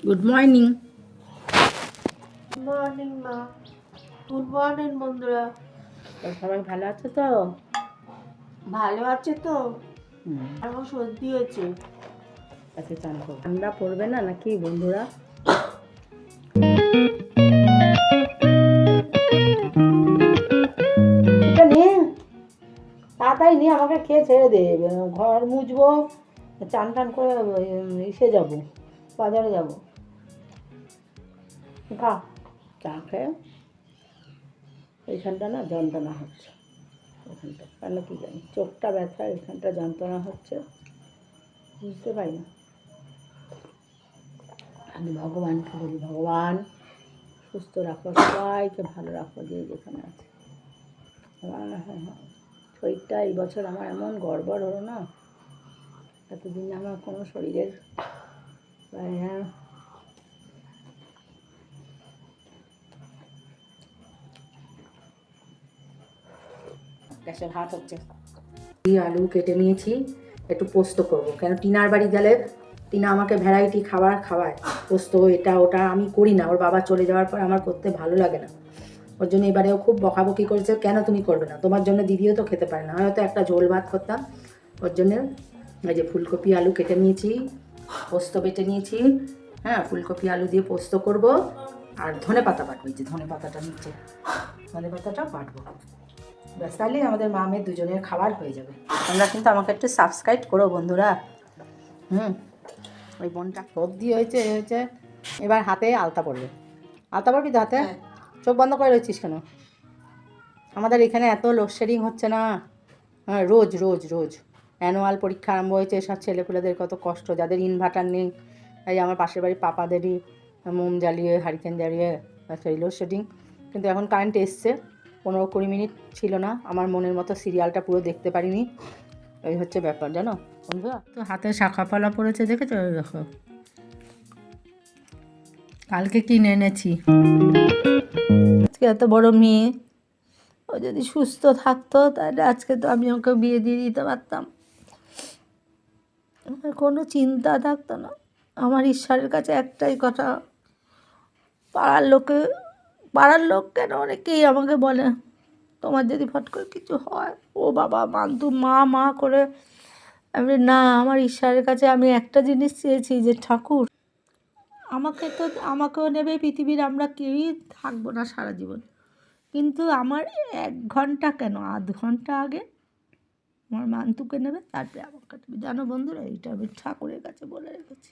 Good morning. Morning মা। Good morning বন্ধুরা। সবাই ভালো আছে তো? ভালো আছে তো? আমার সর্দি হয়েছে। আচ্ছা, চান করবো। ঠান্ডা পড়বে না নাকি বন্ধুরা? তাড়াতাড়ি নিয়ে আমাকে খেয়ে ছেড়ে দে। ঘর মুছবো, চান টান করে ইসে যাবো, বাজারে যাবো। খা, চা খেয়ে এইখানটা না যন্ত্রণা হচ্ছে, ওখানটা কেন কি জানি, চোখটা ব্যথা, এখানটা যন্ত্রণা হচ্ছে, বুঝতে পারি না। আমি ভগবানকে বলি, ভগবান সুস্থ রাখো, সবাইকে ভালো রাখো যে যেখানে আছে। শরীরটা এই বছর আমার এমন গড়বড় হলো না, এতদিন আমার কোনো শরীরের গ্যাসে ভাত হচ্ছে। আলু কেটে নিয়েছি, একটু পোস্ত করবো, কেন টিনার বাড়ি গেলে টিনা আমাকে ভ্যারাইটি খাবার খাওয়ায়, পোস্ত এটা ওটা আমি করি না, ওর বাবা চলে যাওয়ার পর আমার করতে ভালো লাগে না। ওর জন্য এবারেও খুব বকাবকি করেছে, কেন তুমি করবে না, তোমার জন্য দিদিও তো খেতে পারে না, হয়তো একটা ঝোল ভাত করতাম। ওর জন্যে এই যে ফুলকপি আলু কেটে নিয়েছি, পোস্ত বেটে নিয়েছি। হ্যাঁ, ফুলকপি আলু দিয়ে পোস্ত করব, আর ধনে পাতা বাটবো, এই যে ধনে পাতাটা নিচে, ধনে পাতাটা বাটবো, ব্যাস, তাহলেই আমাদের মা মেয়ে দুজনের খাবার হয়ে যাবে। তোমরা কিন্তু আমাকে একটু সাবস্ক্রাইব করো বন্ধুরা। ওই বোনটা সর্দি হয়েছে হয়েছে, এবার হাতে আলতা পড়বে। আলতা পড়বি তো হাতে? চোখ বন্ধ করে রয়েছিস কেন? আমাদের এখানে এত লোডশেডিং হচ্ছে না, হ্যাঁ, রোজ রোজ রোজ অ্যানুয়াল পরীক্ষা আরম্ভ হয়েছে, সব ছেলেপুলেদের কত কষ্ট, যাদের ইনভার্টার নেই। এই আমার পাশের বাড়ির পাপাদেরই মোম জ্বালিয়ে হারিকেন জ্বালিয়ে সেই লোডশেডিং। কিন্তু এখন কারেন্ট এসছে, 15-20 মিনিট ছিল না, আমার মনের মতো সিরিয়ালটা পুরো দেখতে পারিনি। এই হচ্ছে ব্যাপার, জানো বন্ধুরা। তো হাতে শাখা পালা পড়েছে, দেখেছো? দেখো কালকে কিনে এনেছি। আজকে এত বড় মেয়ে, ও যদি সুস্থ থাকতো তাহলে আজকে তো আমি ওকে বিয়ে দিয়ে দিতে পারতাম, আমার কোনো চিন্তা থাকতো না। আমার ঈশ্বরের কাছে একটাই কথা, পাড়ার লোক কেন অনেকেই আমাকে বলে, তোমার যদি ফট করে কিছু হয়, ও বাবা মান্তু মা মা করে। আমি না, আমার ঈশ্বরের কাছে আমি একটা জিনিস চেয়েছি, যে ঠাকুর আমাকেও নেবে পৃথিবীর, আমরা কেউই থাকবো না সারা জীবন, কিন্তু আমার 1 ঘন্টা কেন, আধ ঘন্টা আগে আমার মান্তুকে নেবে, তারপরে আমাকে নেবে। জানো বন্ধুরা, এইটা আমি ঠাকুরের কাছে বলে রেখেছি।